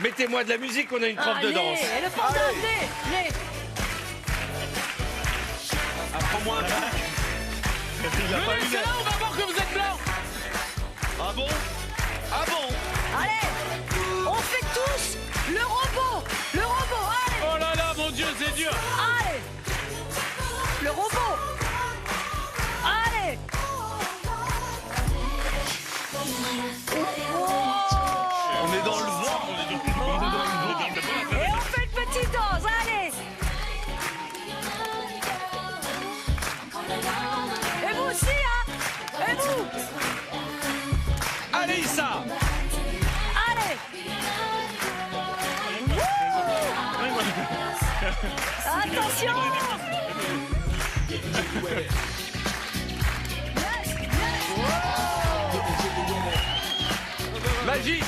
Mettez-moi de la musique, on a une prof de danse. Allez, le prof de danse, allez. Apprends-moi un peu. Venez, c'est là, on va voir que vous êtes blanc. Ah bon? Ah bon? Allez, on fait tous le robot. Le robot, allez. Oh là là, mon Dieu, c'est dur. Allez. Le robot. Allez. On est dans le vent. Et on fait une petite danse, allez. Et vous aussi, hein. Et vous. Allez, Issa. Allez. Attention. Magide.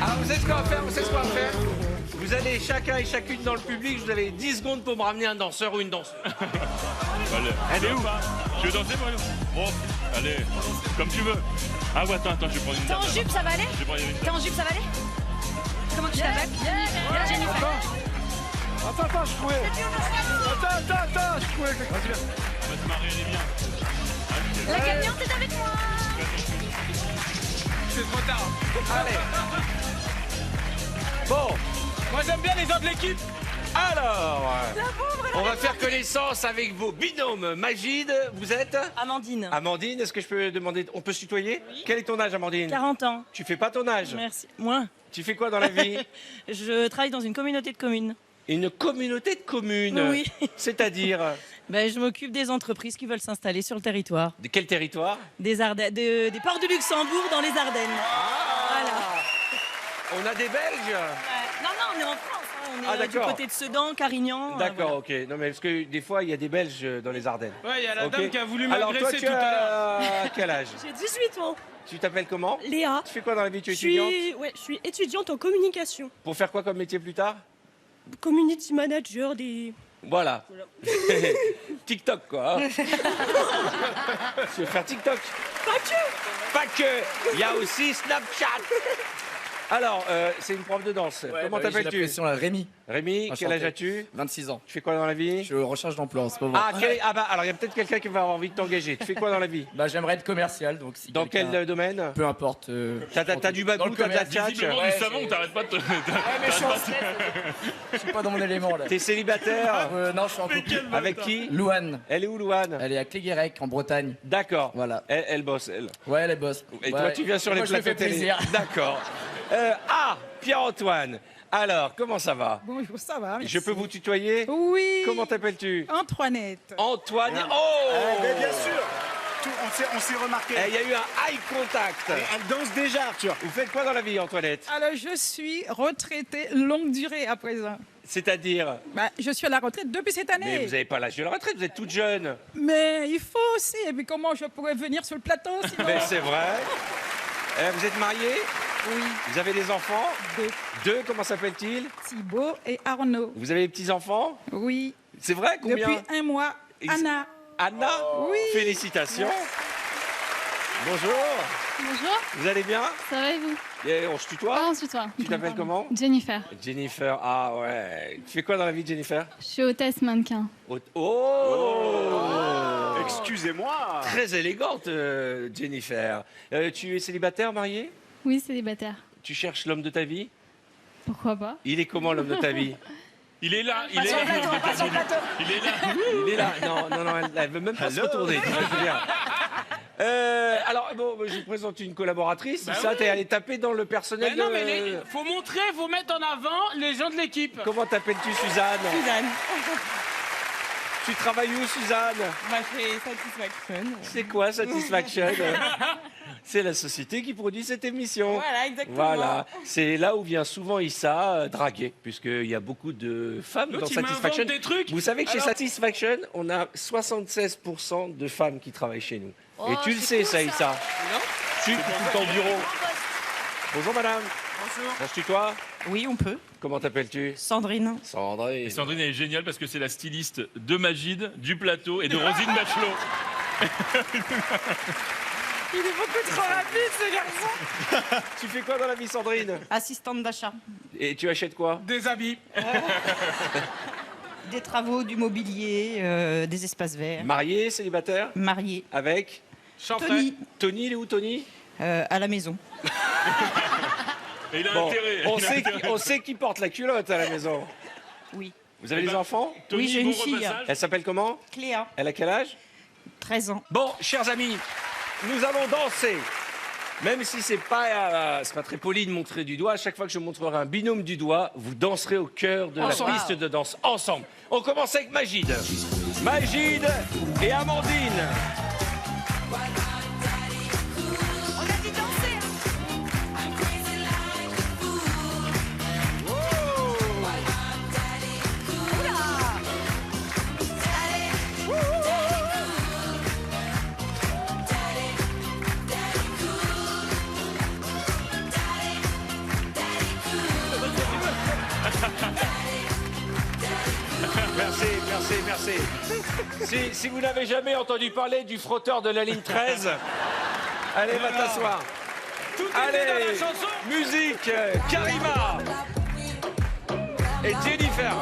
Ah, vous savez ce qu'on va faire? Vous savez ce qu'on va faire? Vous allez chacun et chacune dans le public, vous avez 10 secondes pour me ramener un danseur ou une danseuse. Allez. Elle est où? Tu veux danser, Bruno? Bon, allez, comme tu veux. Ah ouais, attends, je vais prendre une T'es en dame. jupe, ça va aller? Je vais prendre une T'es en jupe, ça va aller? Comment tu t'appelles? Jennifer. Attends, je trouvais. Attends, je trouvais quelque chose. On va se marrer, elle est bien. La gagnante est avec moi. C'est trop tard. Allez. Bon, Moi, j'aime bien les autres de l'équipe. alors, on va faire connaissance avec vos binômes. Magide, vous êtes? Amandine. Amandine, est-ce que je peux demander, on peut se tutoyer? Quel est ton âge, Amandine? 40 ans. Tu fais pas ton âge? Merci. Moi, Tu fais quoi dans la vie? je travaille dans une communauté de communes. Une communauté de communes. Oui. C'est-à-dire, Je m'occupe des entreprises qui veulent s'installer sur le territoire. de quel territoire? Des Ardennes, des ports du Luxembourg dans les Ardennes. Voilà. On a des Belges? Non, on est en France. Hein. On est Ah, du d'accord. côté de Sedan, Carignan. D'accord, ok. Non, mais parce que des fois, il y a des Belges dans les Ardennes. Ouais, il y a la Ok. dame qui a voulu Alors, toi, m'agresser tu tout à l'heure. as quel âge? J'ai 18 ans. Tu t'appelles comment? Léa. Tu fais quoi dans la vie? Tu es Je étudiante? suis étudiante en communication. Pour faire quoi comme métier plus tard? Community manager des... Voilà. TikTok, quoi. Hein. Tu veux faire TikTok? Pas que. Pas que. Il y a aussi Snapchat. Alors, c'est une prof de danse. Comment t'appelles-tu? Rémi, Rémi, quel âge as-tu? 26 ans. Tu fais quoi dans la vie? Je suis recherche d'emploi en ce moment. Alors il y a peut-être quelqu'un qui va avoir envie de t'engager. Tu fais quoi dans la vie? J'aimerais être commercial, donc si Dans quelqu'un- quel domaine? Peu importe. T'as du bagou, dans le t'as de la commerce, tchatch? Visiblement, Ouais, du savon, t'arrêtes pas de te... Je suis pas dans mon élément là. T'es célibataire? Non, je suis en couple. Avec qui? Louane, Elle est où, Louane? elle est à Cléguérec en Bretagne. D'accord. Voilà. Elle bosse, elle. Ouais, elle est boss. Et Ouais. toi, tu viens sur les Moi, je me plateaux fais télé. plaisir. D'accord. Pierre-Antoine. Alors, comment ça va? Bonjour, ça va? Je peux vous tutoyer? Oui. Comment t'appelles-tu? Antoinette. Antoine. Oh! Mais bien sûr. On s'est remarqué. Il y a eu un eye contact. Elle danse déjà, Arthur. Vous faites quoi dans la vie, Antoinette? Alors, je suis retraitée longue durée à présent. C'est-à-dire? Je suis à la retraite depuis cette Mais année. vous n'avez pas l'âge de la retraite, vous êtes toute jeune. Mais il faut aussi. Et puis, comment je pourrais venir sur le plateau sinon? Mais c'est vrai. Vous êtes mariés? Oui. Vous avez des enfants? Deux. Deux, comment s'appellent-ils? Thibaut et Arnaud. Vous avez des petits-enfants? Oui. C'est vrai, combien? Depuis un mois. Ils- Anna. Anna? Oui. Félicitations. Bonjour. Bonjour, Vous allez bien? ça va et vous? On se tutoie? Ah, ensuite toi. Tu t'appelles comment? Jennifer. Jennifer. Ah ouais. Tu fais quoi dans la vie, Jennifer? Je suis hôtesse mannequin. Oh, Excusez-moi. Très élégante, Jennifer. Tu es célibataire, marié? Oui, célibataire. Tu cherches l'homme de ta vie? Pourquoi pas? Il est comment, l'homme de ta vie? Il est là, il est Pas sur le plateau, pas sur le plateau. Il est là. Il est là. Non, elle veut même pas se retourner. Tu vois, je veux dire. Alors, bon, je vous présente une collaboratrice. Bah ça, oui. t'es allé taper dans le personnel. Mais non, mais faut montrer, faut mettre en avant les gens de l'équipe. Comment t'appelles-tu, Suzanne? Suzanne. Tu travailles où, Suzanne? C'est Satisfaction. C'est quoi Satisfaction? C'est la société qui produit cette émission. Voilà, exactement. Voilà, c'est là où vient souvent Issa draguer, puisqu'il y a beaucoup de femmes dans L'autre, il Satisfaction. m'invente des trucs. Vous savez que chez Alors- Satisfaction, on a 76% de femmes qui travaillent chez nous. Et tu le sais, ça, Issa. Non. Tu es tout le temps au bureau. Bonjour, madame. On se tutoie? Oui, on peut. Comment t'appelles-tu? Sandrine. Sandrine. Et Sandrine, elle est géniale parce que c'est la styliste de Magid, du plateau et de Rosine Bachelot. Il est beaucoup trop rapide, ce garçon. Tu fais quoi dans la vie, Sandrine? Assistante d'achat. Et tu achètes quoi? Des habits. Des travaux, du mobilier, des espaces verts. Marié, célibataire? Mariée. Avec? Tony. Tony, il est où, Tony? À la maison. Et il a Bon, intérêt. on sait qui porte la culotte à la maison. Oui. Vous avez Eh des ben, enfants? Tony, Oui, j'ai bon une fille. repassage. Elle s'appelle comment? Cléa. Elle a quel âge? 13 ans. Bon, chers amis, nous allons danser. Même si c'est pas très poli de montrer du doigt, à chaque fois que je montrerai un binôme du doigt, vous danserez au cœur de la piste de danse ensemble. On commence avec Magid. Magid et Amandine. On a dit danser. Merci. Si vous n'avez jamais entendu parler du frotteur de la ligne 13, allez, va t'asseoir. Allez, musique, Karima et Jennifer.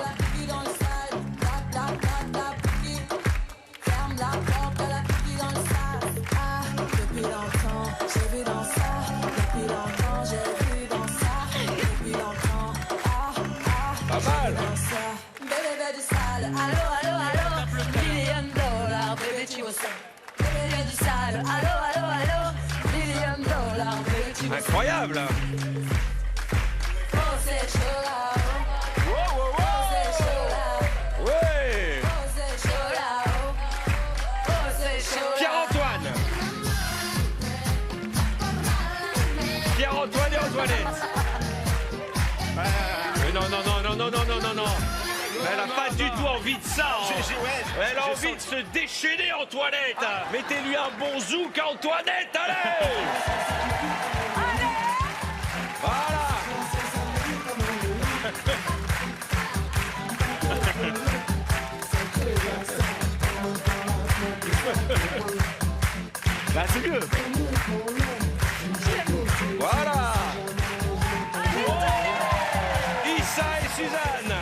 Pas mal. Incroyable. Ouais. Pierre-Antoine. Pierre-Antoine et Antoinette. Non. Elle n'a pas du tout envie de ça. Elle a envie de se déchaîner, Antoinette. Mettez-lui un bon zouk à Antoinette, allez. Voilà. Là, c'est mieux. Voilà. Issa et Suzanne.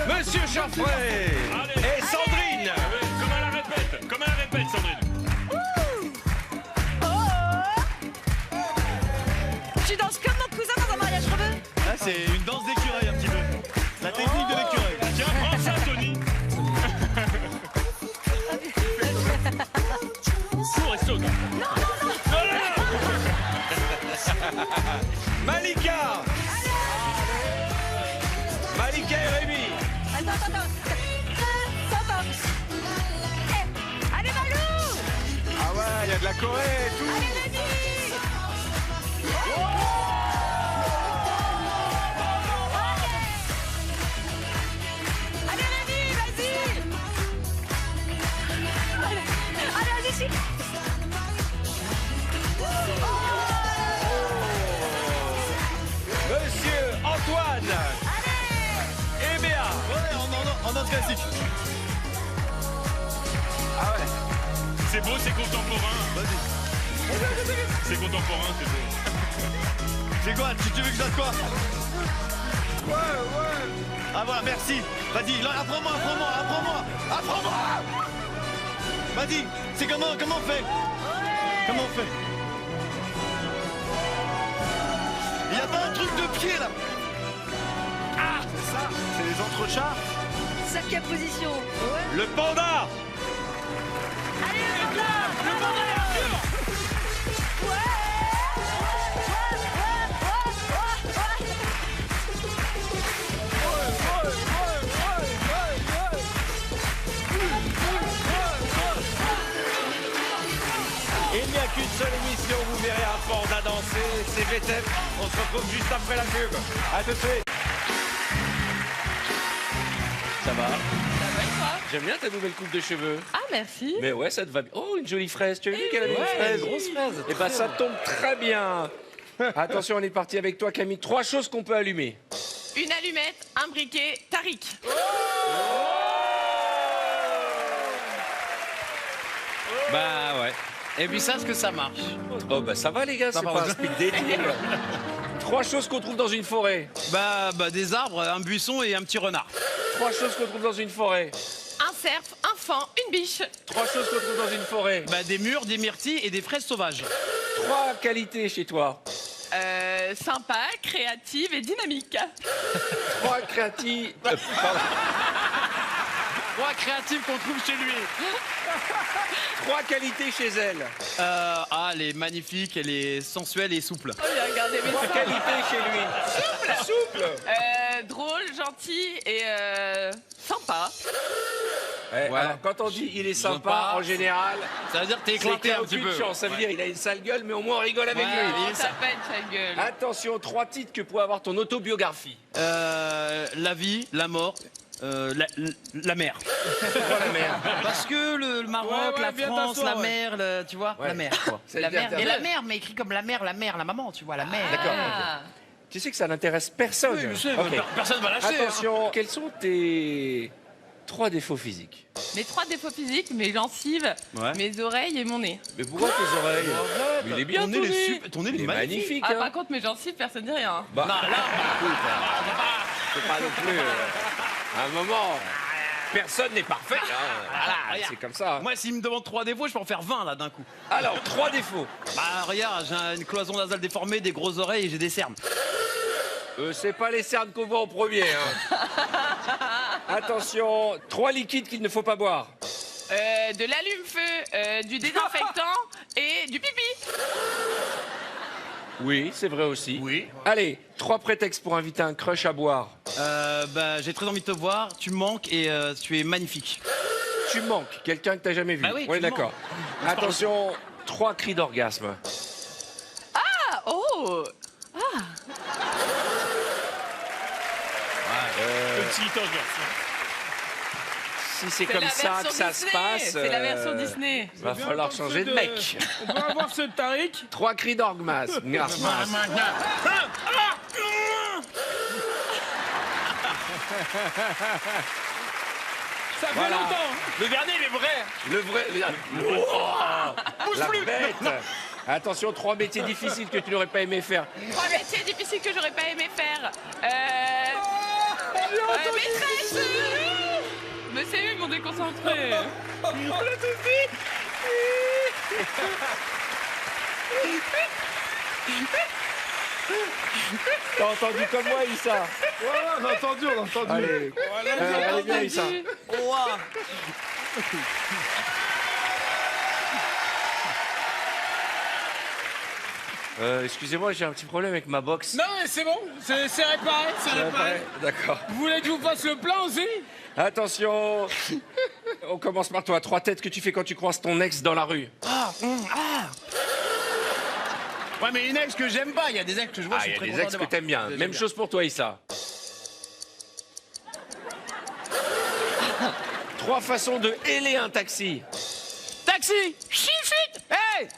Monsieur Chaffray et Sandrine. Comme à la répète, Sandrine. Tu danses comme mon cousin dans un mariage rebeu. Là, c'est une danse d'écureuil un petit peu. La technique de l'écureuil. Tiens, prends ça, Tony. Cours et saute. Non. Malika et Rémi. Attends. Allez, Malou. Ah ouais, il y a de la Corée et tout. Allez, Rémi. Allez, Rémi, vas-y. Allez, ici. Monsieur Antoine et Béa. En danse classique. Ah ouais. C'est beau, c'est contemporain. C'est contemporain, c'est beau. C'est quoi? Tu veux que je fasse quoi? Ouais. Ah voilà, merci. Vas-y, apprends-moi. Vas-y, c'est comment on fait? Comment on fait? Il y a pas un truc de pied là? Ah, c'est ça, c'est les entrechats. Sacrée position. Ouais. Le panda. Allez, le panda. Le panda est dur. Ouais. qu'une seule émission, vous verrez un panda danser, c'est VTEP. On se retrouve juste après la pub. À tout de suite. Ça va? J'aime bien ta nouvelle coupe de cheveux. Ah, merci. Mais ouais, ça te va bien. Oh, une jolie fraise. Tu as vu qu'elle avait une fraise? grosse fraise. Eh ben, ça tombe très bien. Attention, on est parti avec toi, Camille. 3 choses qu'on peut allumer. Une allumette, un briquet, Tariq. Bah ouais. Et puis ça, est-ce que ça marche? Oh, bah ça va, les gars, c'est va, pas on- un speed dating. 3 choses qu'on trouve dans une forêt. Bah des arbres, un buisson et un petit renard. 3 choses qu'on trouve dans une forêt. Un cerf, un fan, une biche. 3 choses qu'on trouve dans une forêt. Bah des murs, des myrtilles et des fraises sauvages. 3 qualités chez toi. Sympa, créative et dynamique. 3 créatives. Pardon. 3 créatives qu'on trouve chez lui. 3 qualités chez elle. Elle est magnifique, elle est sensuelle et souple. Oh, j'ai regardé mes 3 seins. qualités chez lui. Souple. Drôle, gentil et sympa. Ouais. Ouais. Alors, quand on dit il est Je sympa, veux pas. en général, Ça veut dire que t'es c'est qu'il éclaté a un petit aucune peu. chance. Ça veut dire il a une sale gueule, mais au moins on rigole avec Ouais. lui. Non, ça pète sa gueule. Attention, 3 titres que pourrait avoir ton autobiographie. La vie, la mort, la mer. Pourquoi la mère? Parce que le Maroc, la France, la mer, tu vois, Ouais. la mer. Quoi. C'est La bien, mère. t'as- Et la mer, mais écrit comme la mère, la maman, tu vois, la mer. D'accord. Ah. Tu sais que ça n'intéresse personne. Oui, je sais, Ok. personne va lâcher. Attention, quels sont tes 3 défauts physiques? Mes 3 défauts physiques, mes gencives, Ouais. mes oreilles et mon nez. Mais pourquoi tes oreilles? Mais il est bien Ton nez, ton il est nez. super- ton nez, Il est magnifique. Ah, hein. par contre, mes gencives, personne dit rien. Bah, Non, là, écoute, c'est pas non plus. À un moment, personne n'est parfait. hein. Voilà, regarde. c'est comme ça. moi, s'il me demande 3 défauts, je peux en faire 20 là d'un coup. Alors, 3 défauts. Bah, regarde, j'ai une cloison nasale déformée, des grosses oreilles et j'ai des cernes. C'est pas les cernes qu'on voit en premier. hein. Attention, 3 liquides qu'il ne faut pas boire. De l'allume-feu, du désinfectant et du pipi. Oui, c'est vrai aussi. Oui. Allez, 3 prétextes pour inviter un crush à boire. Bah, j'ai très envie de te voir, tu me manques et tu es magnifique. Tu manques, quelqu'un que t'as jamais vu. Bah oui, On est tu me d'accord. Attention, 3 cris d'orgasme. Ah, oh. Petit orgasme. Si c'est C'est comme la ça version que ça Disney. se passe, C'est la version Disney. va falloir changer de mec. On peut avoir ce Tariq 3 cris d'orgasme. Ça fait Voilà. longtemps. Le dernier, il est vrai. Le vrai. La bête. Attention, 3 métiers difficiles que tu n'aurais pas aimé faire. 3 métiers difficiles que j'aurais pas aimé faire. Maîtresse. Mais c'est eux, ils m'ont déconcentré. T'as entendu comme moi, Issa? On a entendu. Allez, allez bien, Issa. Excusez-moi, j'ai un petit problème avec ma box. Non, mais c'est bon, c'est réparé, c'est réparé. Ouais, d'accord. Vous voulez que je vous fasse le plein aussi? Attention. On commence par toi. 3 têtes que tu fais quand tu croises ton ex dans la rue. Ouais, mais une ex que j'aime pas, il y a des ex que je vois, Ah, je il y suis a très des content ex de que voir. t'aimes bien. J'aime Même bien. chose pour toi, Issa. 3 façons de héler un taxi. Taxi! Chichuit! Hey!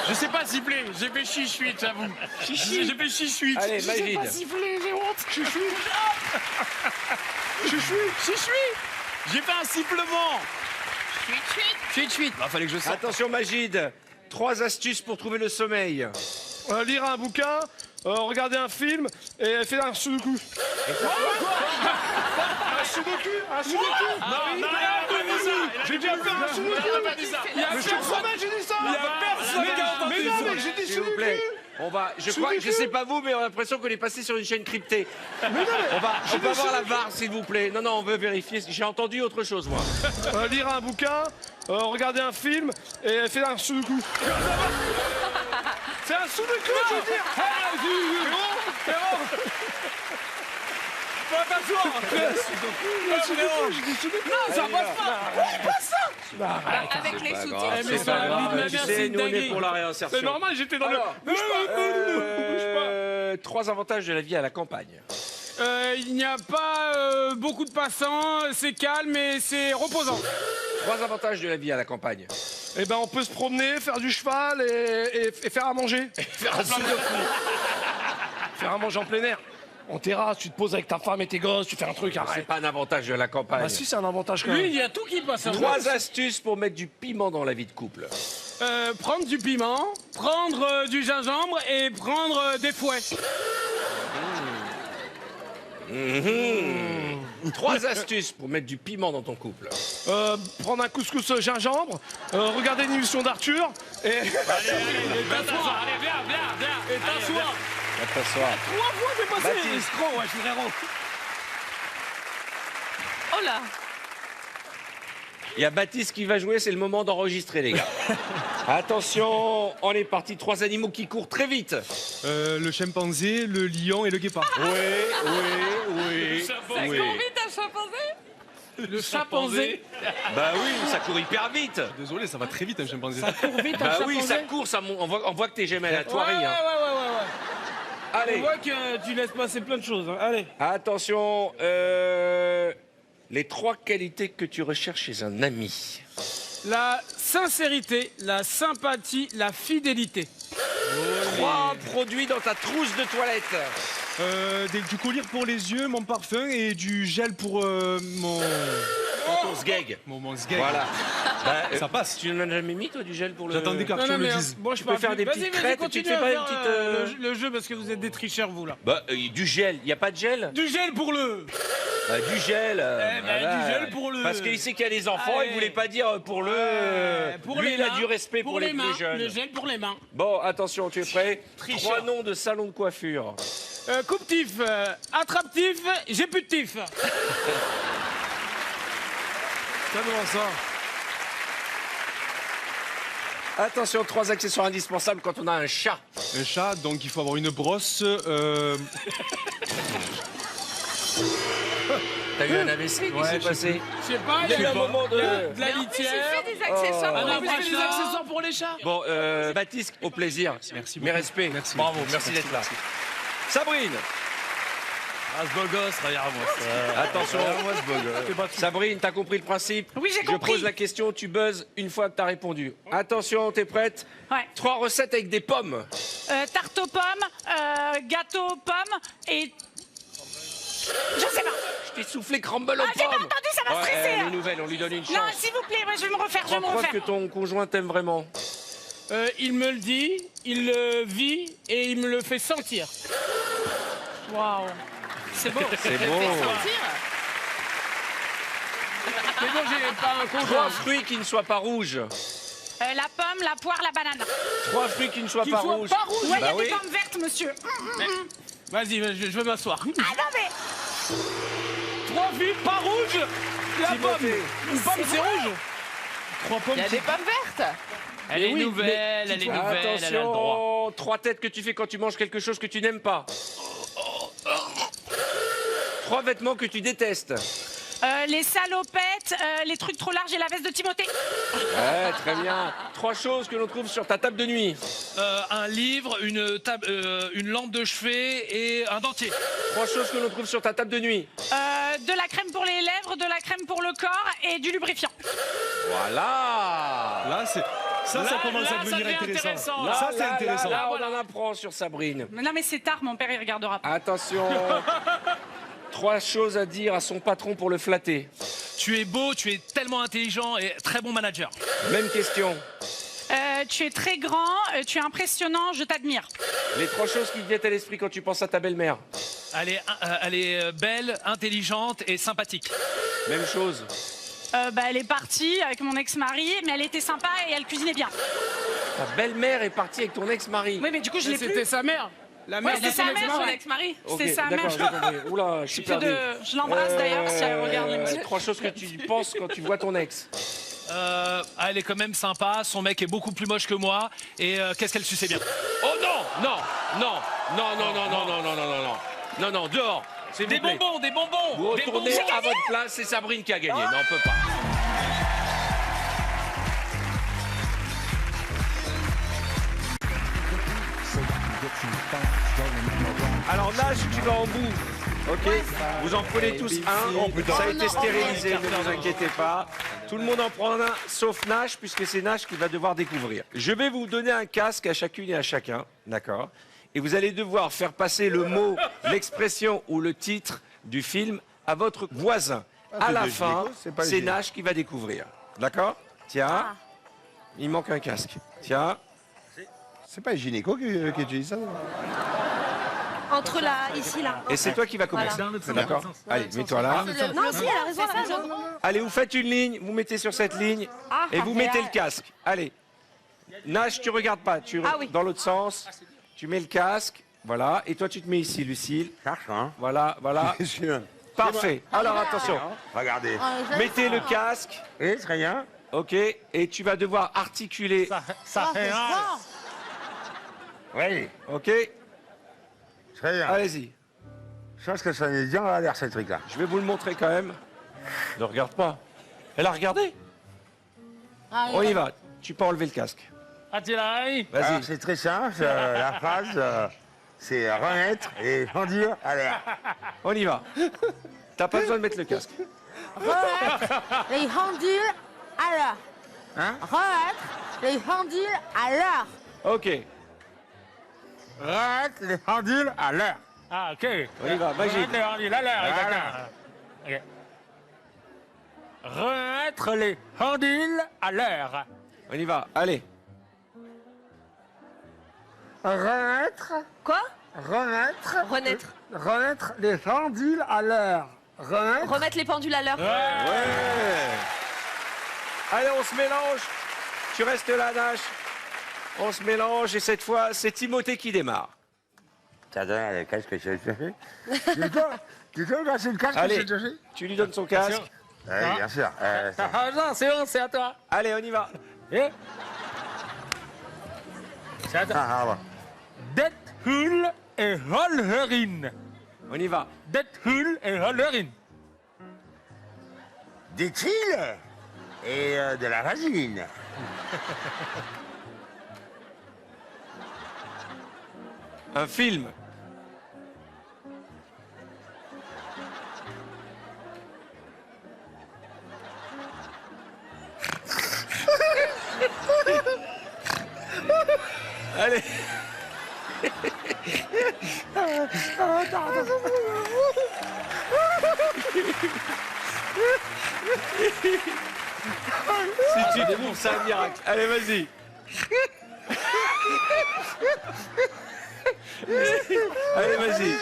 Je sais pas siffler, j'ai fait chichuit, j'avoue. J'ai fait chichuit. Allez, Je sais Magid. pas siffler, j'ai honte. Chichuit! Chichuit! J'ai fait un sifflement. Chichuit! Bah, fallait que je sorte. Attention, Magid. 3 astuces pour trouver le sommeil. Lire un bouquin, regarder un film et faire un sudoku. Un sudoku. Non, J'ai dit faire un sudoku. Il y a Mais je te promets, j'ai dit ça. Il y a personne qui a entendu Mais non, ça. mais j'ai dit S'il vous sudoku. plaît. On va, je crois, je sais pas vous, mais on a l'impression qu'on est passé sur une chaîne cryptée. On peut avoir la VAR, s'il vous plaît. Non, on veut vérifier. J'ai entendu autre chose, moi. Lire un bouquin, regarder un film et faire un sudoku. C'est un sudoku, je veux dire. Ça passe pas! Avec les Pas sous-titres. grave, mais c'est ça, pas la vie de grave. ma Tu mère, sais, c'est une nous, on est dinguerie. pour la réinsertion. C'est normal, j'étais dans Alors, le... Bouge pas. 3 avantages de la vie à la campagne. Il n'y a pas beaucoup de passants, c'est calme et c'est reposant. 3 avantages de la vie à la campagne. Eh ben, on peut se promener, faire du cheval et faire à manger. Faire un souffle. Faire à manger en plein air. En terrasse, tu te poses avec ta femme et tes gosses, tu fais un truc, C'est arrête. pas un avantage de la campagne. Bah si, c'est un avantage quand Lui, même. il y a tout qui passe. 3 astuces pour mettre du piment dans la vie de couple. Prendre du piment, prendre du gingembre et prendre des fouets. 3 astuces pour mettre du piment dans ton couple. Prendre un couscous au gingembre, regarder une émission d'Arthur et... Allez, viens. Et t'assois. Va t'asseoir. 3 fois, j'ai passé. Baptiste. Escroc, ouais, frérot. Oh là. Il y a Baptiste qui va jouer, c'est le moment d'enregistrer, les gars. Attention, on est parti. 3 animaux qui courent très vite. Le chimpanzé, le lion et le guépard. Oui. Ça court vite un chimpanzé. Le chimpanzé. Bah oui, ça court hyper vite. Désolé, ça va très vite un chimpanzé. Court vite un Bah chimpanzé. oui, ça court, on voit que t'es jamais à la toirie. Ouais. hein. On Allez, voit que tu laisses passer plein de choses. Hein. Allez. attention. Les 3 qualités que tu recherches chez un ami. La sincérité, la sympathie, la fidélité. 3 produits dans ta trousse de toilette. Du collier pour les yeux, mon parfum et du gel pour mon Sgeg. sgeg. Voilà. Bah, Ça passe. Tu n'en as jamais mis, toi, du gel pour le... J'attendais qu'Arthur le dise. bon, je Tu peux faire des petites crêtes, tu te fais pas une petite, le jeu parce que vous êtes des tricheurs, vous, là. Bah, du gel. Il n'y a pas de gel? Du gel pour le... Du gel. du gel pour le- Parce qu'il sait qu'il y a des enfants, il voulait pas dire pour le... pour Lui, les il a mains, du respect pour les mains, plus jeunes. Le gel pour les mains. Bon, attention, tu es prêt? Tricheur. 3 noms de salons de coiffure. Coupe-tif, attrape-tif, j'ai plus de tif. Comment ça? Attention, 3 accessoires indispensables quand on a un chat. Un chat, donc il faut avoir une brosse. T'as eu un AVC? Qu'est-ce qui s'est passé? Je sais pas, Il y a eu un moment de... de la Mais en plus, il litière. fait des accessoires On pour a les fait petits des chats. accessoires pour les chats. Bon, Baptiste, au plaisir. Merci Mes beaucoup. respects. Merci. Bravo, Merci, merci d'être là. merci. Sabrine, Ah, ce beau gosse, regarde-moi ça. attention. Sabrine, t'as compris le principe? Oui, j'ai Je compris. pose la question, tu buzzes une fois que t'as répondu. Attention, t'es prête? Ouais. 3 recettes avec des pommes. Tarte aux pommes, gâteau aux pommes et... Je sais pas. Je t'ai soufflé crumble aux Ah, j'ai pas pommes. entendu, ça m'a stressé, Elle hein. est nouvelle, on lui donne une chance. Non, s'il vous plaît, moi, je vais me refaire, je vais me Preuve que refaire. ton conjoint t'aime vraiment. Il me le dit, il le vit et il me le fait sentir. Waouh. C'est beau. C'est beau. Mais bon, j'ai pas un 3 conjoint. fruits qui ne soient pas rouges. La pomme, la poire, la banane. 3 fruits qui ne soient Qu'il pas soit rouges. pas rouge. Ouais, il y a Bah oui. des pommes vertes, monsieur. Vas-y, je vais m'asseoir. Ah non, mais... 3 fruits pas rouges. La pomme. Timothée. Une pomme, c'est rouge. 3 pommes. Il y a des pommes vertes. Elle est nouvelle, elle est nouvelle, elle a le droit. Attention, 3 têtes que tu fais quand tu manges quelque chose que tu n'aimes pas. 3 vêtements que tu détestes. Les salopettes, les trucs trop larges et la veste de Timothée. Ouais, très bien. 3 choses que l'on trouve sur ta table de nuit. Un livre, une lampe de chevet et un dentier. 3 choses que l'on trouve sur ta table de nuit. De la crème pour les lèvres, de la crème pour le corps et du lubrifiant. Voilà. Là, c'est. Ça commence à devenir intéressant. Ça, c'est intéressant. Là, on en apprend sur Sabrine. Mais non, mais c'est tard, mon père, il regardera pas. Attention. 3 choses à dire à son patron pour le flatter. Tu es beau, tu es tellement intelligent et très bon manager. Même question. Tu es très grand, tu es impressionnant, je t'admire. Les 3 choses qui te viennent à l'esprit quand tu penses à ta belle-mère. Elle est belle, intelligente et sympathique. Même chose. Elle est partie avec mon ex-mari, mais elle était sympa et elle cuisinait bien. Ta belle-mère est partie avec ton ex-mari. Oui, mais du coup, je l'ai plus. C'était sa mère. La mère Ouais, de c'est sa son mère, ex-mari. son ex-mari. Ok, C'est sa mère. d'accord, j'ai compris. Oula, je suis perdu. Je l'embrasse d'ailleurs si elle regarde l'émission. 3 choses que tu penses quand tu vois ton ex. Elle est quand même sympa, son mec est beaucoup plus moche que moi et qu'est-ce qu'elle suçait bien. Oh non, non, non, non, non, non, non, non, non, non, non, non, non, non, dehors. s'il Des vous plaît. bonbons, des bonbons. Vous des retournez bonbons. à votre place, c'est Sabrine qui a gagné. Non, on peut pas. Alors, Nage, tu vas en bout. Ok. Vous en prenez tous un. Ça a été stérilisé, ne vous inquiétez pas. Tout le monde en prend un, sauf Nage, puisque c'est Nage qui va devoir découvrir. Je vais vous donner un casque à chacune et à chacun, d'accord? Et vous allez devoir faire passer le mot, l'expression ou le titre du film à votre voisin. À la fin, c'est Nage qui va découvrir. D'accord? Tiens. Il manque un casque. Tiens. C'est pas un gynéco qui utilise ça? Entre là, ici, là. Et c'est toi qui vas commencer. D'accord? Allez, mets-toi là. Non, si, elle a raison. Allez, vous faites une ligne, vous mettez sur cette ligne et vous mettez le casque. Allez. Nage, tu regardes pas, dans l'autre sens. Tu mets le casque, voilà. Et toi, tu te mets ici, Lucille. Voilà, voilà. Parfait. Alors, attention. Regardez. Mettez le casque. Et très bien. OK. Et tu vas devoir articuler. Ça fait mal. Oui. OK. Très bien. Allez-y. Je pense que ça n'est bien à l'air, ce truc-là. Je vais vous le montrer quand même. Ne regarde pas. Elle a regardé. On y va. Tu peux enlever le casque. Attilaï. Vas-y. C'est très simple. La phrase, c'est remettre les pendules à l'air. On y va. T'as pas besoin de mettre le casque. Remettre les pendules à l'heure. Hein? Remettre les pendules à l'heure. OK. Remettre les pendules à l'heure. Ah, OK. On y va. Magique. Remettre les pendules à l'heure, exactement. OK. Remettre les pendules à l'heure. On y va. Allez. Remettre. Quoi? Remettre. Renaître. Remettre les pendules à l'heure. Remettre. Remettre les pendules à l'heure. Ouais. Allez, on se mélange. Tu restes là, Nash. On se mélange et cette fois, c'est Timothée qui démarre. T'as donné le casque que j'ai fait. Tu peux me passer le casque Allez, que j'ai fait? tu lui donnes son casque. Oui, bien sûr. Ah, non, c'est bon, c'est à toi. Allez, on y va. Et c'est à toi. Ah, Deadpool et Wolverine. On y va. Deadpool et Wolverine. des tuiles et de la vaseline. Un film. Allez. Si tu trouves ça un miracle. Allez, vas-y. Allez, vas-y.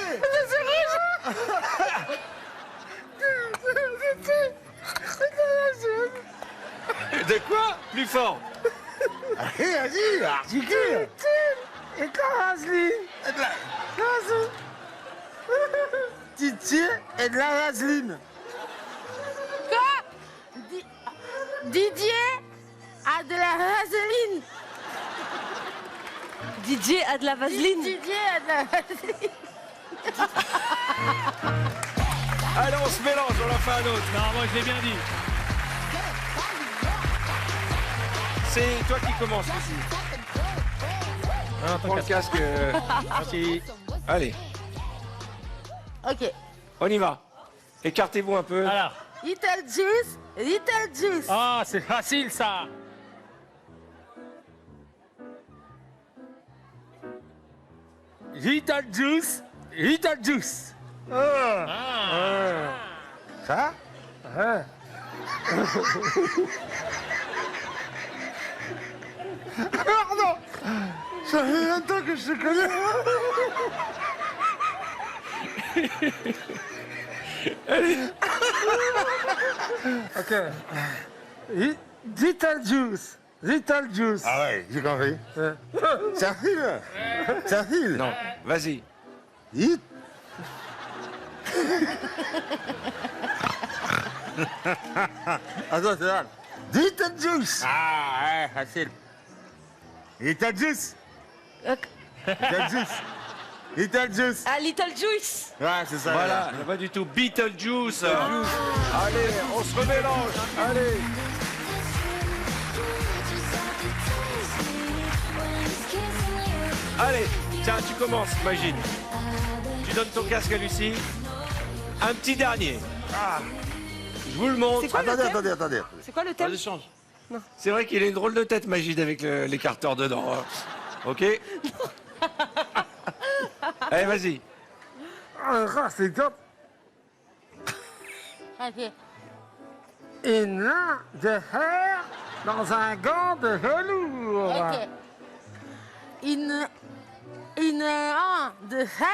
De quoi? Plus fort. Allez, vas-y, articule. Et de la vaseline. Et de la vaseline. Titi et de la vaseline. Quoi? Didier a de la vaseline. Didier a de la vaseline. Didier a de la vaseline. Allez, on se mélange, on en fait un autre. Non, moi je l'ai bien dit. C'est toi qui commences ici. Prends le casque. Merci. Allez, Ok. on y va. Écartez-vous un peu. Alors. Little juice, little juice. Ah, c'est facile ça. Little juice, little juice. Ça? Pardon. Ça fait longtemps que je te connais. Ok. Little juice. Little juice. Ah ouais, j'ai compris. C'est un film. C'est un film. Non, vas-y. Hit. Attends, c'est là. Little juice. Ah ouais, facile. Little juice. Little juice. Little juice. Ah, little juice. Ouais, c'est ça. Voilà, pas du tout. Beetlejuice. Allez, on se remélange. Allez. Allez. Tiens, tu commences, Magine. Tu donnes ton casque à Lucie. Un petit dernier. Je vous le montre. Attendez. C'est quoi le thème? Vas-y, change. C'est vrai qu'il a une drôle de tête, Magine, avec l'écarteur dedans. Hein. Ok. Allez, vas-y. C'est top. Ok. Une main de fer dans un gant de velours. Ok. Une main de fer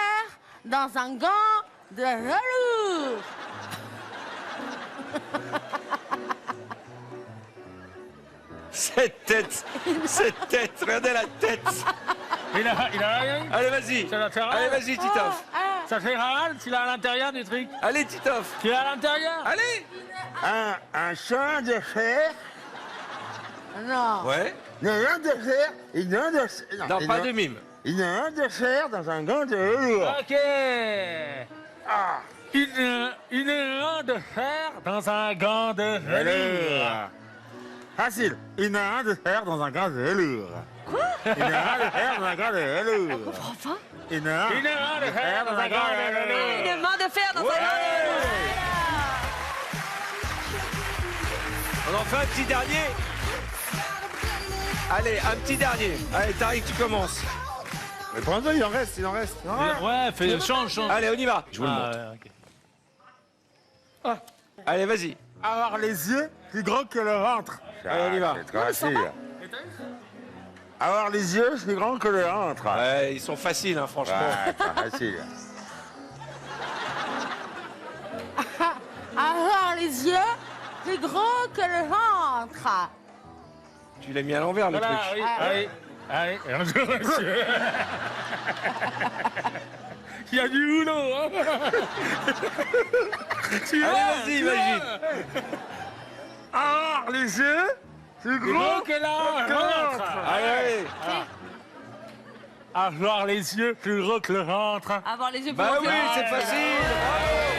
dans un gant de velours. Cette tête, regardez la tête. Il a rien. Allez, vas-y. Ça va faire Allez, mal. vas-y, Titoff. Ça fait mal s'il est à l'intérieur du truc. Allez, Titoff. Tu es à l'intérieur. Allez. Un chemin de fer. Non. Ouais. Une main de fer. Une main de fer. Non, pas de mime. Une main de fer dans un gant de velours. Ok. Une main de fer dans un gant de velours. Facile. Une main de fer dans un gant de velours. Quoi? Une main de fer dans un gant de velours. Comprends pas. Une main de fer dans un gant de velours. Une main de fer dans un gant de velours. On en fait un petit dernier. Allez, un petit dernier. Allez, Tariq, tu commences. Mais prends-le, il en reste. Ouais, change. Allez, on y va. Je vous le Ah, montre. ouais, ok. Allez, vas-y. Avoir les yeux plus gros que le ventre. Allez, on y va. C'est trop facile. Avoir les yeux plus grands que le ventre. Ouais, ils sont faciles, hein, franchement. Ouais, c'est facile. Avoir les yeux plus gros que le ventre. Tu l'as mis à l'envers, le Voilà, truc. oui. Allez, bonjour, monsieur. Il y a du boulot, hein. Allez, vas-y, imagine. Avoir les yeux plus Plus gros gros que le ventre. Allez. Avoir les yeux plus gros que le ventre. Avoir les yeux plus Bah gros que oui, le ventre. c'est facile. Bravo.